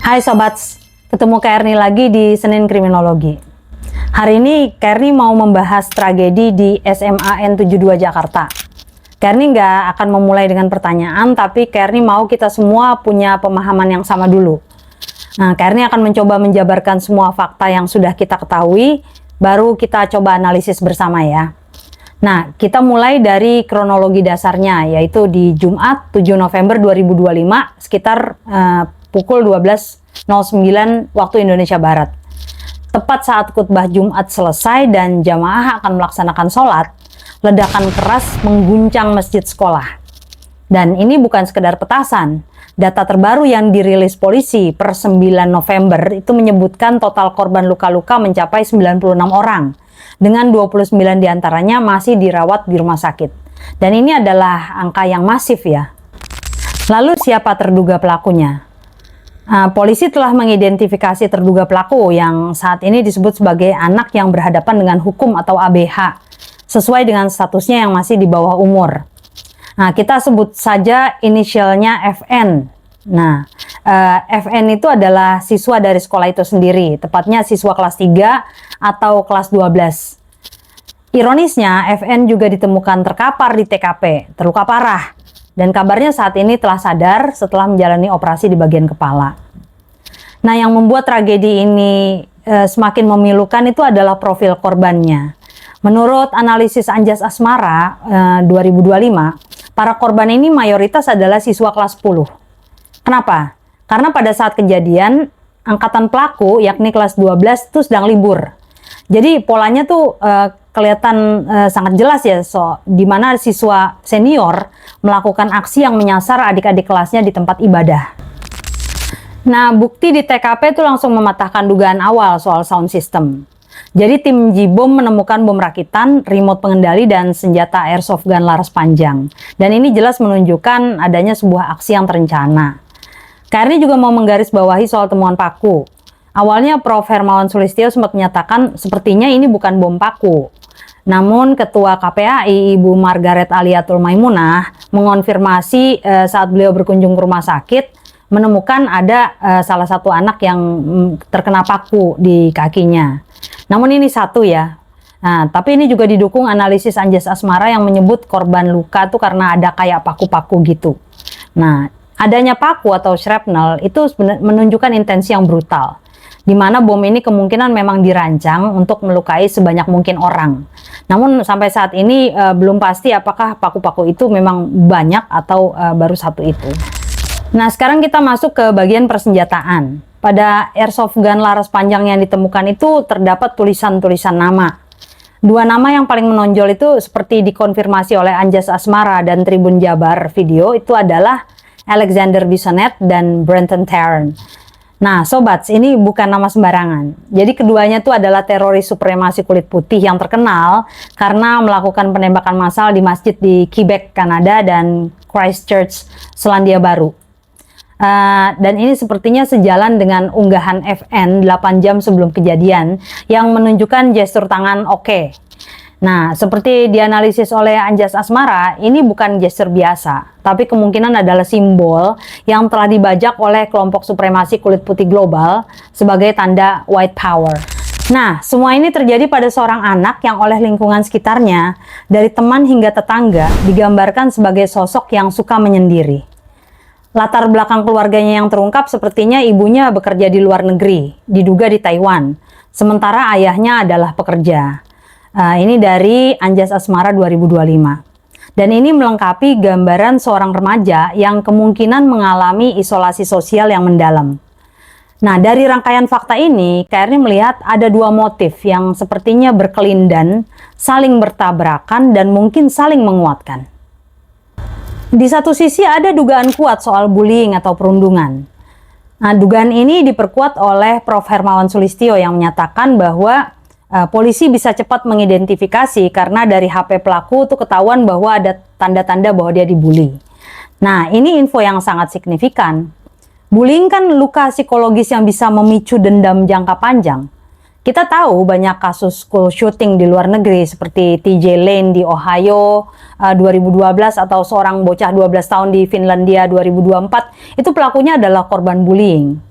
Hai Sobat, ketemu Kak Erni lagi di Senin Kriminologi. Hari ini Kak Erni mau membahas tragedi di SMA N72 Jakarta. Kak Erni nggak akan memulai dengan pertanyaan, tapi Kak Erni mau kita semua punya pemahaman yang sama dulu. Nah, Kak Erni akan mencoba menjabarkan semua fakta yang sudah kita ketahui, baru kita coba analisis bersama ya. Nah, kita mulai dari kronologi dasarnya, yaitu di Jumat 7 November 2025 sekitar pukul 12.09 waktu Indonesia Barat. Tepat saat khutbah Jumat selesai dan jamaah akan melaksanakan sholat, ledakan keras mengguncang masjid sekolah. Dan ini bukan sekedar petasan. Data terbaru yang dirilis polisi per 9 November itu menyebutkan total korban luka-luka mencapai 96 orang. Dengan 29 diantaranya masih dirawat di rumah sakit. Dan ini adalah angka yang masif ya. Lalu siapa terduga pelakunya? Polisi telah mengidentifikasi terduga pelaku yang saat ini disebut sebagai anak yang berhadapan dengan hukum atau ABH, sesuai dengan statusnya yang masih di bawah umur. Nah, kita sebut saja inisialnya FN. Nah, FN itu adalah siswa dari sekolah itu sendiri, tepatnya siswa kelas 3 atau kelas 12. Ironisnya, FN juga ditemukan terkapar di TKP, terluka parah. Dan kabarnya saat ini telah sadar setelah menjalani operasi di bagian kepala. Nah, yang membuat tragedi ini semakin memilukan itu adalah profil korbannya. Menurut analisis Anjas Asmara 2025, para korban ini mayoritas adalah siswa kelas 10. Kenapa? Karena pada saat kejadian, angkatan pelaku yakni kelas 12 itu sedang libur. Jadi polanya tuh kelihatan sangat jelas ya, di mana siswa senior melakukan aksi yang menyasar adik-adik kelasnya di tempat ibadah. Nah, bukti di TKP itu langsung mematahkan dugaan awal soal sound system. Jadi tim J-Bom menemukan bom rakitan, remote pengendali, dan senjata airsoft gun laras panjang. Dan ini jelas menunjukkan adanya sebuah aksi yang terencana. Karni juga mau menggarisbawahi soal temuan paku. Awalnya Prof. Hermawan Sulistyo sempat menyatakan sepertinya ini bukan bom paku. Namun Ketua KPAI Ibu Margaret Aliatul Maimunah mengonfirmasi saat beliau berkunjung ke rumah sakit menemukan ada salah satu anak yang terkena paku di kakinya. Namun ini satu ya. Nah, tapi ini juga didukung analisis Anjas Asmara yang menyebut korban luka tuh karena ada kayak paku-paku gitu. Nah, adanya paku atau shrapnel itu menunjukkan intensi yang brutal, di mana bom ini kemungkinan memang dirancang untuk melukai sebanyak mungkin orang. Namun sampai saat ini belum pasti apakah paku-paku itu memang banyak atau baru satu itu. Nah, sekarang kita masuk ke bagian persenjataan. Pada airsoft gun laras panjang yang ditemukan itu terdapat tulisan-tulisan nama. Dua nama yang paling menonjol itu seperti dikonfirmasi oleh Anjas Asmara dan Tribun Jabar Video itu adalah Alexander Bissonnette dan Brenton Tarrant. Nah, sobat, ini bukan nama sembarangan. Jadi keduanya itu adalah teroris supremasi kulit putih yang terkenal karena melakukan penembakan massal di masjid di Quebec, Kanada dan Christchurch, Selandia Baru. Dan ini sepertinya sejalan dengan unggahan FN 8 jam sebelum kejadian yang menunjukkan gestur tangan oke. Nah, seperti dianalisis oleh Anjas Asmara, ini bukan gestur biasa, tapi kemungkinan adalah simbol yang telah dibajak oleh kelompok supremasi kulit putih global sebagai tanda white power. Nah, semua ini terjadi pada seorang anak yang oleh lingkungan sekitarnya, dari teman hingga tetangga, digambarkan sebagai sosok yang suka menyendiri. Latar belakang keluarganya yang terungkap sepertinya ibunya bekerja di luar negeri, diduga di Taiwan, sementara ayahnya adalah pekerja. Ini dari Anjas Asmara 2025. Dan ini melengkapi gambaran seorang remaja yang kemungkinan mengalami isolasi sosial yang mendalam. Nah, dari rangkaian fakta ini, Kak Erni melihat ada dua motif yang sepertinya berkelindan, saling bertabrakan, dan mungkin saling menguatkan. Di satu sisi ada dugaan kuat soal bullying atau perundungan. Nah, dugaan ini diperkuat oleh Prof. Hermawan Sulistyo yang menyatakan bahwa polisi bisa cepat mengidentifikasi karena dari HP pelaku itu ketahuan bahwa ada tanda-tanda bahwa dia dibully. Nah, ini info yang sangat signifikan. Bullying kan luka psikologis yang bisa memicu dendam jangka panjang. Kita tahu banyak kasus school shooting di luar negeri seperti TJ Lane di Ohio 2012 atau seorang bocah 12 tahun di Finlandia 2024. Itu pelakunya adalah korban bullying.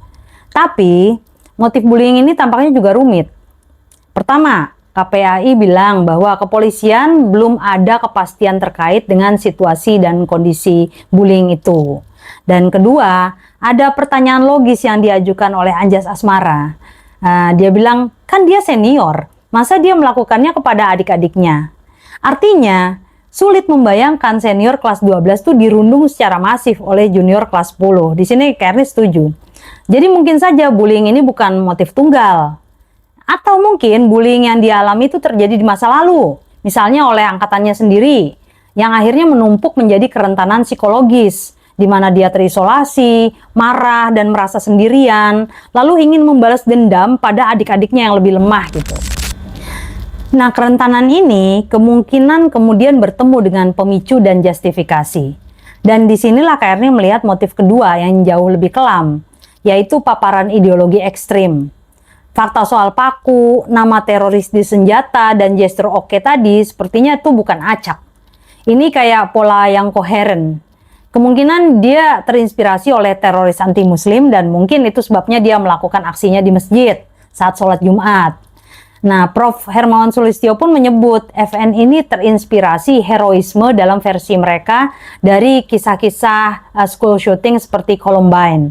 Tapi, motif bullying ini tampaknya juga rumit. Pertama, KPAI bilang bahwa kepolisian belum ada kepastian terkait dengan situasi dan kondisi bullying itu. Dan kedua, ada pertanyaan logis yang diajukan oleh Anjas Asmara. Dia bilang, kan dia senior, masa dia melakukannya kepada adik-adiknya? Artinya, sulit membayangkan senior kelas 12 itu dirundung secara masif oleh junior kelas 10. Di sini Kearney setuju. Jadi mungkin saja bullying ini bukan motif tunggal. Atau mungkin bullying yang dialami itu terjadi di masa lalu. Misalnya oleh angkatannya sendiri, yang akhirnya menumpuk menjadi kerentanan psikologis, di mana dia terisolasi, marah, dan merasa sendirian, lalu ingin membalas dendam pada adik-adiknya yang lebih lemah gitu. Nah, kerentanan ini kemungkinan kemudian bertemu dengan pemicu dan justifikasi. Dan disinilah Kearney melihat motif kedua yang jauh lebih kelam, yaitu paparan ideologi ekstrim. Fakta soal paku, nama teroris di senjata, dan gestur oke tadi sepertinya itu bukan acak. Ini kayak pola yang koheren. Kemungkinan dia terinspirasi oleh teroris anti-muslim dan mungkin itu sebabnya dia melakukan aksinya di masjid saat sholat Jumat. Nah, Prof. Hermawan Sulistyo pun menyebut FN ini terinspirasi heroisme dalam versi mereka dari kisah-kisah school shooting seperti Columbine.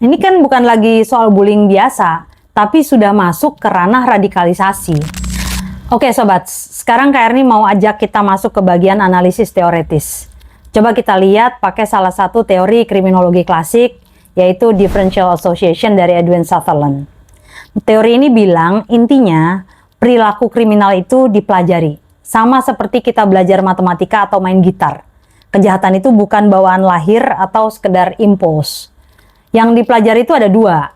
Ini kan bukan lagi soal bullying biasa, tapi sudah masuk ke ranah radikalisasi. Oke sobat, sekarang Kearney mau ajak kita masuk ke bagian analisis teoretis. Coba kita lihat pakai salah satu teori kriminologi klasik, yaitu differential association dari Edwin Sutherland. Teori ini bilang intinya perilaku kriminal itu dipelajari. Sama seperti kita belajar matematika atau main gitar. Kejahatan itu bukan bawaan lahir atau sekedar impuls. Yang dipelajari itu ada dua.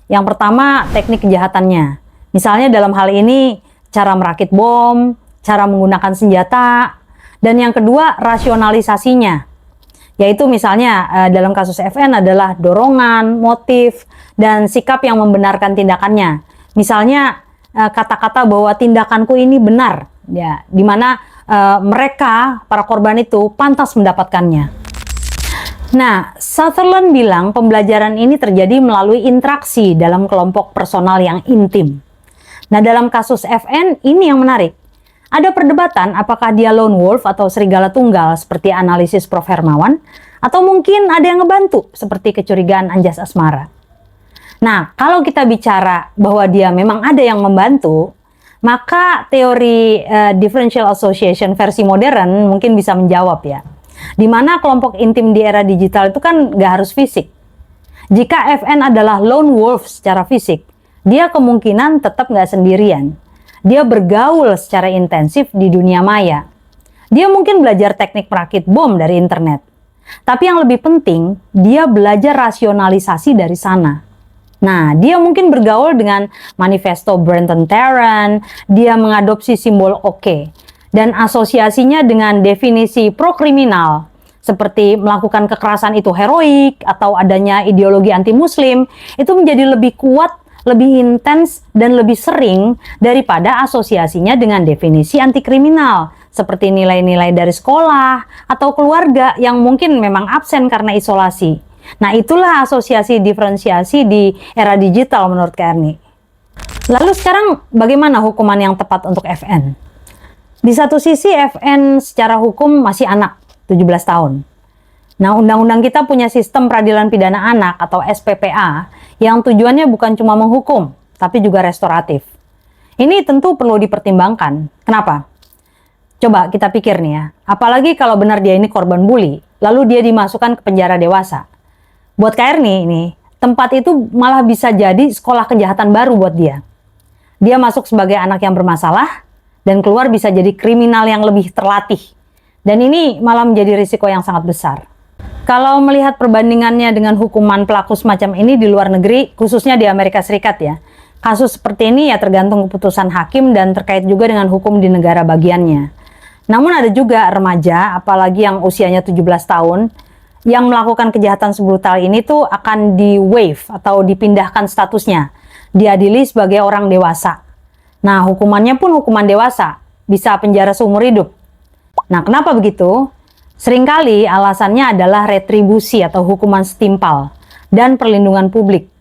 Yang pertama teknik kejahatannya. Misalnya dalam hal ini cara merakit bom, cara menggunakan senjata. Dan yang kedua rasionalisasinya. Yaitu misalnya dalam kasus FN adalah dorongan, motif, dan sikap yang membenarkan tindakannya. Misalnya kata-kata bahwa tindakanku ini benar, ya, dimana mereka, para korban itu pantas mendapatkannya. Nah, Sutherland bilang pembelajaran ini terjadi melalui interaksi dalam kelompok personal yang intim. Nah, dalam kasus FN ini yang menarik. Ada perdebatan apakah dia lone wolf atau serigala tunggal seperti analisis Prof. Hermawan, atau mungkin ada yang ngebantu seperti kecurigaan Anjas Asmara. Nah, kalau kita bicara bahwa dia memang ada yang membantu, maka teori differential association versi modern mungkin bisa menjawab ya. Di mana kelompok intim di era digital itu kan nggak harus fisik. Jika FN adalah lone wolf secara fisik, dia kemungkinan tetap nggak sendirian. Dia bergaul secara intensif di dunia maya. Dia mungkin belajar teknik merakit bom dari internet. Tapi yang lebih penting, dia belajar rasionalisasi dari sana. Nah, dia mungkin bergaul dengan manifesto Brenton Tarrant, dia mengadopsi simbol oke, dan asosiasinya dengan definisi pro-kriminal, seperti melakukan kekerasan itu heroik, atau adanya ideologi anti-muslim, itu menjadi lebih kuat, lebih intens, dan lebih sering daripada asosiasinya dengan definisi anti-kriminal, seperti nilai-nilai dari sekolah atau keluarga yang mungkin memang absen karena isolasi. Nah, itulah asosiasi diferensiasi di era digital menurut Kearney. Lalu sekarang bagaimana hukuman yang tepat untuk FN? Di satu sisi FN secara hukum masih anak, 17 tahun. Nah, undang-undang kita punya sistem peradilan pidana anak atau SPPA yang tujuannya bukan cuma menghukum, tapi juga restoratif. Ini tentu perlu dipertimbangkan. Kenapa? Coba kita pikir nih ya, apalagi kalau benar dia ini korban bully, lalu dia dimasukkan ke penjara dewasa. Buat Kearney ini, tempat itu malah bisa jadi sekolah kejahatan baru buat dia. Dia masuk sebagai anak yang bermasalah, dan keluar bisa jadi kriminal yang lebih terlatih. Dan ini malah menjadi risiko yang sangat besar. Kalau melihat perbandingannya dengan hukuman pelaku semacam ini di luar negeri, khususnya di Amerika Serikat ya, kasus seperti ini ya tergantung keputusan hakim dan terkait juga dengan hukum di negara bagiannya. Namun ada juga remaja, apalagi yang usianya 17 tahun, yang melakukan kejahatan sebrutal ini tuh akan di-waive atau dipindahkan statusnya, diadili sebagai orang dewasa. Nah, hukumannya pun hukuman dewasa, bisa penjara seumur hidup. Nah, kenapa begitu? Seringkali alasannya adalah retribusi atau hukuman setimpal dan perlindungan publik.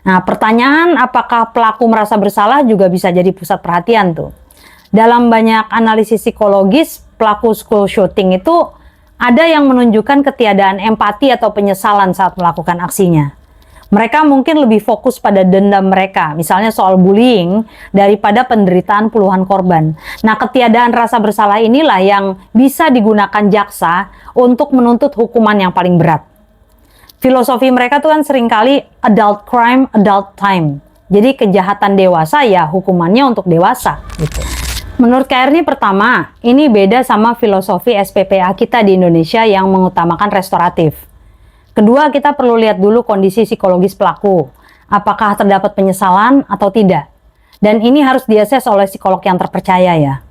Nah, pertanyaan apakah pelaku merasa bersalah juga bisa jadi pusat perhatian tuh. Dalam banyak analisis psikologis, pelaku school shooting itu ada yang menunjukkan ketiadaan empati atau penyesalan saat melakukan aksinya. Mereka mungkin lebih fokus pada dendam mereka, misalnya soal bullying, daripada penderitaan puluhan korban. Nah, ketiadaan rasa bersalah inilah yang bisa digunakan jaksa untuk menuntut hukuman yang paling berat. Filosofi mereka tuh kan seringkali adult crime, adult time. Jadi kejahatan dewasa ya hukumannya untuk dewasa gitu. Menurut Kak Erni, pertama, ini beda sama filosofi SPPA kita di Indonesia yang mengutamakan restoratif. Kedua, kita perlu lihat dulu kondisi psikologis pelaku. Apakah terdapat penyesalan atau tidak. Dan ini harus diakses oleh psikolog yang terpercaya ya.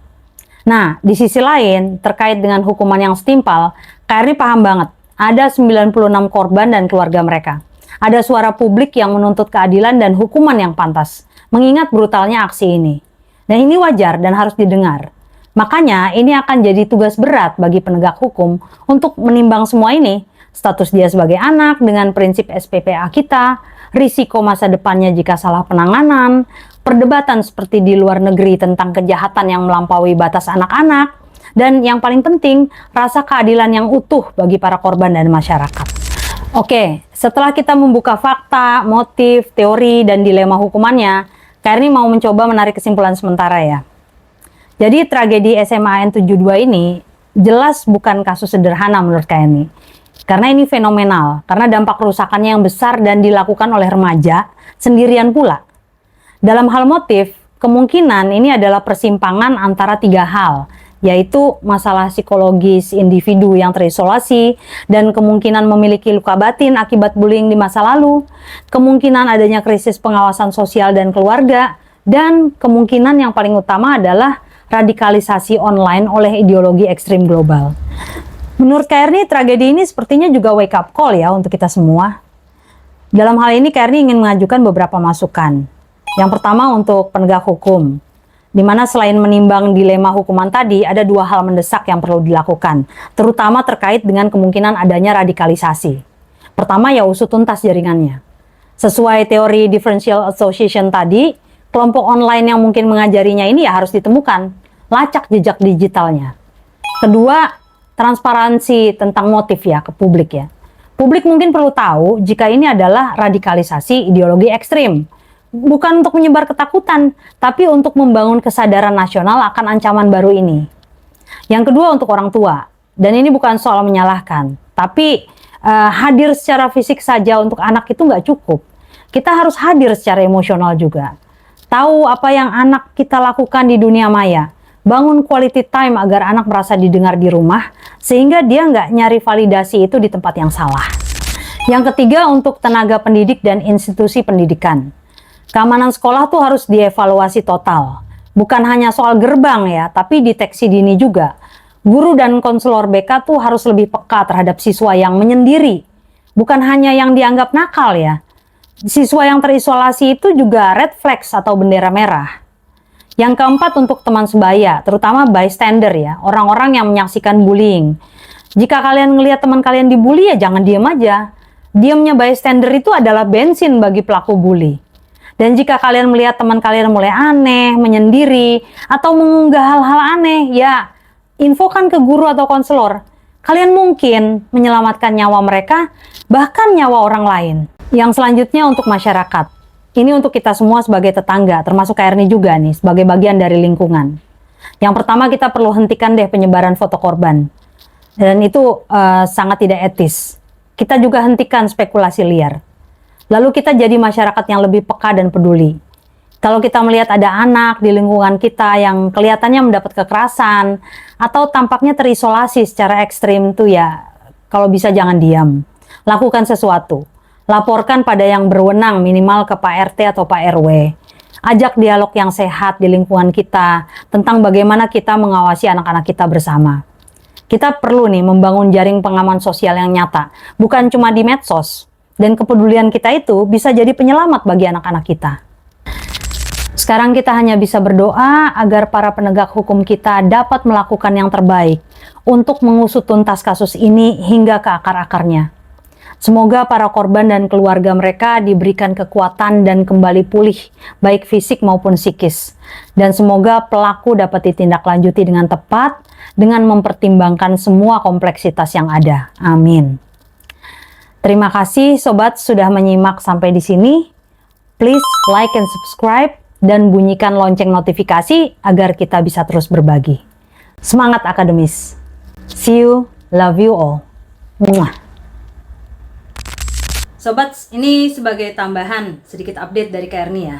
Nah, di sisi lain, terkait dengan hukuman yang setimpal, Kak Erni paham banget. Ada 96 korban dan keluarga mereka. Ada suara publik yang menuntut keadilan dan hukuman yang pantas. Mengingat brutalnya aksi ini. Dan ini wajar dan harus didengar. Makanya ini akan jadi tugas berat bagi penegak hukum untuk menimbang semua ini. Status dia sebagai anak dengan prinsip SPPA kita, risiko masa depannya jika salah penanganan, perdebatan seperti di luar negeri tentang kejahatan yang melampaui batas anak-anak, dan yang paling penting, rasa keadilan yang utuh bagi para korban dan masyarakat. Oke, setelah kita membuka fakta, motif, teori, dan dilema hukumannya, Kak Erni mau mencoba menarik kesimpulan sementara ya. Jadi tragedi SMAN 72 ini jelas bukan kasus sederhana menurut Kak Erni. Karena ini fenomenal, karena dampak kerusakannya yang besar dan dilakukan oleh remaja sendirian pula. Dalam hal motif, kemungkinan ini adalah persimpangan antara tiga hal, yaitu masalah psikologis individu yang terisolasi dan kemungkinan memiliki luka batin akibat bullying di masa lalu, kemungkinan adanya krisis pengawasan sosial dan keluarga, dan kemungkinan yang paling utama adalah radikalisasi online oleh ideologi ekstrim global. Menurut Kak Erni, tragedi ini sepertinya juga wake up call ya untuk kita semua. Dalam hal ini Kak Erni ingin mengajukan beberapa masukan. Yang pertama untuk penegak hukum, di mana selain menimbang dilema hukuman tadi, ada dua hal mendesak yang perlu dilakukan, terutama terkait dengan kemungkinan adanya radikalisasi. Pertama ya usut tuntas jaringannya. Sesuai teori differential association tadi, kelompok online yang mungkin mengajarinya ini ya harus ditemukan, lacak jejak digitalnya. Kedua, transparansi tentang motif ya ke publik ya. Publik mungkin perlu tahu jika ini adalah radikalisasi ideologi ekstrim. Bukan untuk menyebar ketakutan, tapi untuk membangun kesadaran nasional akan ancaman baru ini. Yang kedua untuk orang tua, dan ini bukan soal menyalahkan, tapi hadir secara fisik saja untuk anak itu nggak cukup. Kita harus hadir secara emosional juga. Tahu apa yang anak kita lakukan di dunia maya. Bangun quality time agar anak merasa didengar di rumah, sehingga dia nggak nyari validasi itu di tempat yang salah. Yang ketiga untuk tenaga pendidik dan institusi pendidikan. Keamanan sekolah tuh harus dievaluasi total. Bukan hanya soal gerbang ya, tapi deteksi dini juga. Guru dan konselor BK tuh harus lebih peka terhadap siswa yang menyendiri. Bukan hanya yang dianggap nakal ya. Siswa yang terisolasi itu juga red flags atau bendera merah. Yang keempat untuk teman sebaya, terutama bystander ya, orang-orang yang menyaksikan bullying. Jika kalian ngelihat teman kalian dibully ya jangan diam aja. Diamnya bystander itu adalah bensin bagi pelaku bully. Dan jika kalian melihat teman kalian mulai aneh, menyendiri, atau mengunggah hal-hal aneh, ya infokan ke guru atau konselor. Kalian mungkin menyelamatkan nyawa mereka, bahkan nyawa orang lain. Yang selanjutnya untuk masyarakat. Ini untuk kita semua sebagai tetangga, termasuk Kak Erni juga nih, sebagai bagian dari lingkungan. Yang pertama kita perlu hentikan deh penyebaran foto korban. Dan itu sangat tidak etis. Kita juga hentikan spekulasi liar. Lalu kita jadi masyarakat yang lebih peka dan peduli. Kalau kita melihat ada anak di lingkungan kita yang kelihatannya mendapat kekerasan, atau tampaknya terisolasi secara ekstrim tuh ya, kalau bisa jangan diam. Lakukan sesuatu. Laporkan pada yang berwenang minimal ke Pak RT atau Pak RW. Ajak dialog yang sehat di lingkungan kita tentang bagaimana kita mengawasi anak-anak kita bersama. Kita perlu nih membangun jaring pengaman sosial yang nyata, bukan cuma di medsos. Dan kepedulian kita itu bisa jadi penyelamat bagi anak-anak kita. Sekarang kita hanya bisa berdoa agar para penegak hukum kita dapat melakukan yang terbaik untuk mengusut tuntas kasus ini hingga ke akar-akarnya. Semoga para korban dan keluarga mereka diberikan kekuatan dan kembali pulih, baik fisik maupun psikis. Dan semoga pelaku dapat ditindaklanjuti dengan tepat, dengan mempertimbangkan semua kompleksitas yang ada. Amin. Terima kasih sobat sudah menyimak sampai di sini. Please like and subscribe dan bunyikan lonceng notifikasi agar kita bisa terus berbagi. Semangat akademis. See you, love you all. Mwah. Sobat, ini sebagai tambahan sedikit update dari Kak Erni ya.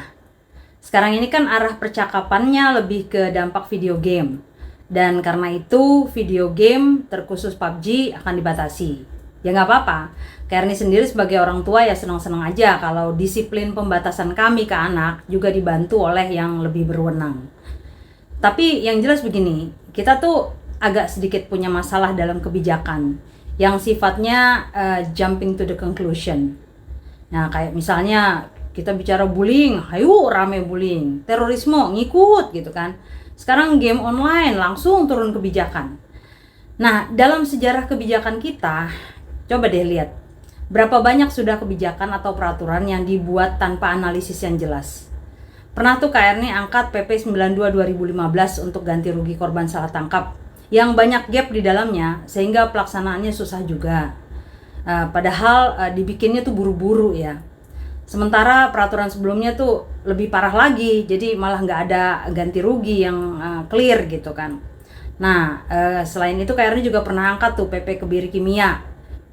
Sekarang ini kan arah percakapannya lebih ke dampak video game. Dan karena itu video game terkhusus PUBG akan dibatasi. Ya nggak apa-apa, Kak Erni sendiri sebagai orang tua ya senang-senang aja kalau disiplin pembatasan kami ke anak juga dibantu oleh yang lebih berwenang. Tapi yang jelas begini, kita tuh agak sedikit punya masalah dalam kebijakan yang sifatnya jumping to the conclusion. Nah, kayak misalnya kita bicara bullying, ayo rame bullying, terorisme ngikut gitu kan. Sekarang game online langsung turun kebijakan. Nah, dalam sejarah kebijakan kita, coba deh lihat berapa banyak sudah kebijakan atau peraturan yang dibuat tanpa analisis yang jelas. Pernah tuh Kak Erni angkat PP 92 2015 untuk ganti rugi korban salah tangkap yang banyak gap di dalamnya sehingga pelaksanaannya susah juga. Padahal dibikinnya tuh buru-buru ya. Sementara peraturan sebelumnya tuh lebih parah lagi, jadi malah nggak ada ganti rugi yang clear gitu kan. Nah, selain itu Kak Erni juga pernah angkat tuh PP kebiri kimia.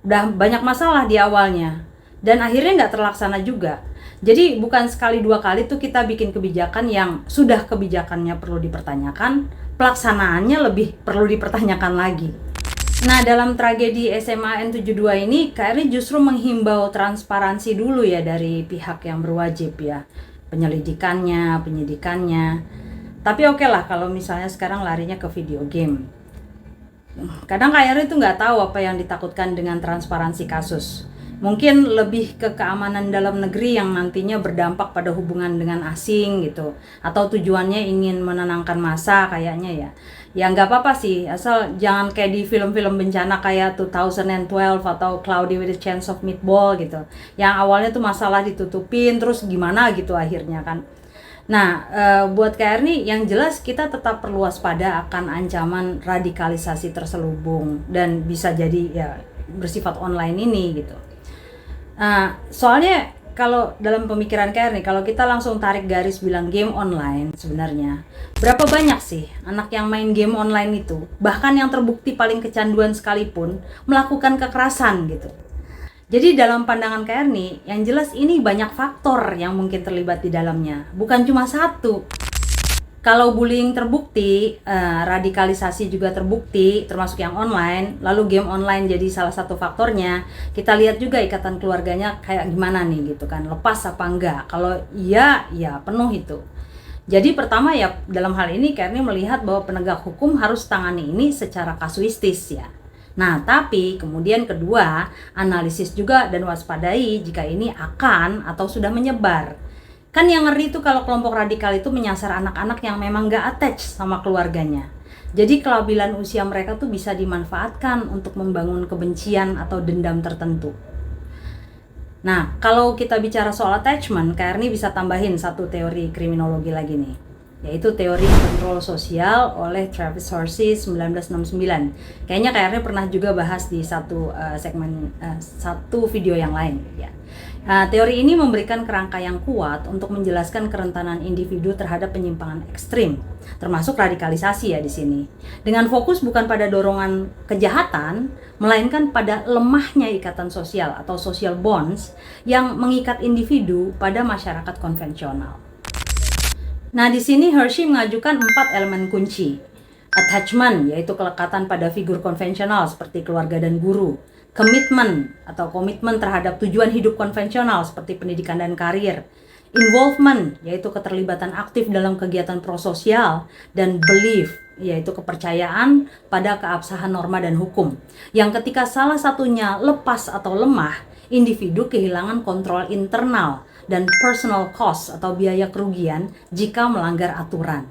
Udah banyak masalah di awalnya dan akhirnya nggak terlaksana juga. Jadi bukan sekali dua kali tuh kita bikin kebijakan yang sudah kebijakannya perlu dipertanyakan, pelaksanaannya lebih perlu dipertanyakan lagi. Nah, dalam tragedi SMA N72 ini, Kak Erni justru menghimbau transparansi dulu ya dari pihak yang berwajib ya. Penyelidikannya, penyidikannya. Tapi oke lah kalau misalnya sekarang larinya ke video game. Kadang Kak Erni tuh nggak tahu apa yang ditakutkan dengan transparansi kasus. Mungkin lebih ke keamanan dalam negeri yang nantinya berdampak pada hubungan dengan asing gitu. Atau tujuannya ingin menenangkan massa kayaknya ya. Ya nggak apa-apa sih, asal jangan kayak di film-film bencana kayak 2012 atau Cloudy with a Chance of Meatball gitu. Yang awalnya tuh masalah ditutupin terus gimana gitu akhirnya kan. Nah, buat Kak Erni yang jelas kita tetap perlu waspada akan ancaman radikalisasi terselubung dan bisa jadi ya bersifat online ini gitu. Soalnya kalau dalam pemikiran Kak Erni, kalau kita langsung tarik garis bilang game online sebenarnya, berapa banyak sih anak yang main game online itu, bahkan yang terbukti paling kecanduan sekalipun, melakukan kekerasan gitu. Jadi dalam pandangan Kak Erni, yang jelas ini banyak faktor yang mungkin terlibat di dalamnya, bukan cuma satu. Kalau bullying terbukti, radikalisasi juga terbukti, termasuk yang online, lalu game online jadi salah satu faktornya, kita lihat juga ikatan keluarganya kayak gimana nih gitu kan, lepas apa enggak. Kalau iya, ya penuh itu. Jadi pertama ya dalam hal ini Kak Erni melihat bahwa penegak hukum harus tangani ini secara kasuistis ya. Nah, tapi kemudian kedua, analisis juga dan waspadai jika ini akan atau sudah menyebar. Kan yang ngeri itu kalau kelompok radikal itu menyasar anak-anak yang memang gak attach sama keluarganya. Jadi kelabilan usia mereka tuh bisa dimanfaatkan untuk membangun kebencian atau dendam tertentu. Nah, kalau kita bicara soal attachment, Kak Erni bisa tambahin satu teori kriminologi lagi nih, yaitu teori kontrol sosial oleh Travis Horsey 1969. Kayaknya Kak Erni pernah juga bahas di satu satu video yang lain ya. Teori ini memberikan kerangka yang kuat untuk menjelaskan kerentanan individu terhadap penyimpangan ekstrim, termasuk radikalisasi ya di sini. Dengan fokus bukan pada dorongan kejahatan, melainkan pada lemahnya ikatan sosial atau social bonds yang mengikat individu pada masyarakat konvensional. Nah, di sini Horsey mengajukan 4 elemen kunci. Attachment, yaitu kelekatan pada figur konvensional seperti keluarga dan guru. Commitment atau komitmen terhadap tujuan hidup konvensional seperti pendidikan dan karir. Involvement, yaitu keterlibatan aktif dalam kegiatan prososial. Dan belief, yaitu kepercayaan pada keabsahan norma dan hukum. Yang ketika salah satunya lepas atau lemah, individu kehilangan kontrol internal dan personal cost atau biaya kerugian jika melanggar aturan.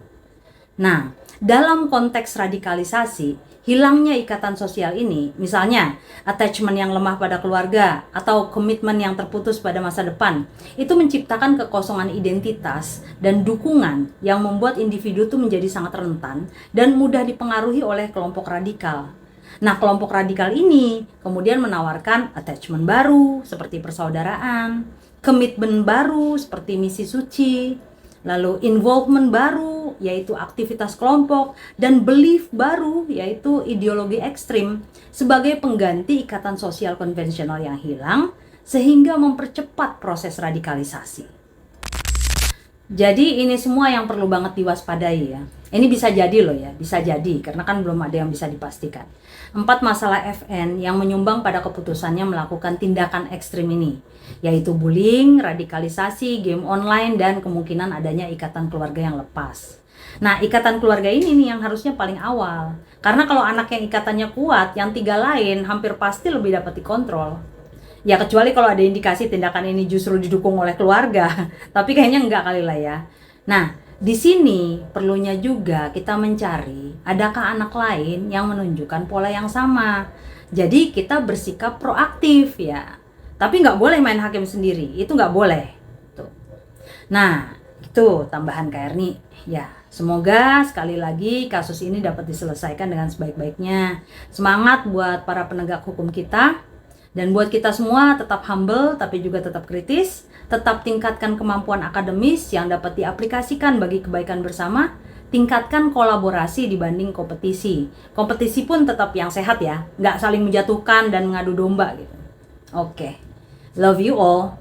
Nah, dalam konteks radikalisasi, hilangnya ikatan sosial ini, misalnya attachment yang lemah pada keluarga atau komitmen yang terputus pada masa depan, itu menciptakan kekosongan identitas dan dukungan yang membuat individu itu menjadi sangat rentan dan mudah dipengaruhi oleh kelompok radikal. Nah, kelompok radikal ini kemudian menawarkan attachment baru seperti persaudaraan, komitmen baru seperti misi suci, lalu involvement baru yaitu aktivitas kelompok, dan belief baru yaitu ideologi ekstrim sebagai pengganti ikatan sosial konvensional yang hilang sehingga mempercepat proses radikalisasi. Jadi ini semua yang perlu banget diwaspadai ya. Ini bisa jadi loh ya, bisa jadi karena kan belum ada yang bisa dipastikan. 4 masalah FN yang menyumbang pada keputusannya melakukan tindakan ekstrim ini, yaitu bullying, radikalisasi, game online, dan kemungkinan adanya ikatan keluarga yang lepas. Nah, ikatan keluarga ini nih yang harusnya paling awal. Karena kalau anak yang ikatannya kuat, yang 3 lain hampir pasti lebih dapat dikontrol. Ya kecuali kalau ada indikasi tindakan ini justru didukung oleh keluarga, tapi kayaknya enggak kali lah ya. Nah, di sini perlunya juga kita mencari adakah anak lain yang menunjukkan pola yang sama. Jadi kita bersikap proaktif ya. Tapi nggak boleh main hakim sendiri, itu nggak boleh. Tuh. Nah, itu tambahan Kak Erni. Ya, semoga sekali lagi kasus ini dapat diselesaikan dengan sebaik-baiknya. Semangat buat para penegak hukum kita. Dan buat kita semua tetap humble tapi juga tetap kritis, tetap tingkatkan kemampuan akademis yang dapat diaplikasikan bagi kebaikan bersama, tingkatkan kolaborasi dibanding kompetisi. Kompetisi pun tetap yang sehat ya, nggak saling menjatuhkan dan mengadu domba gitu. Oke, love you all.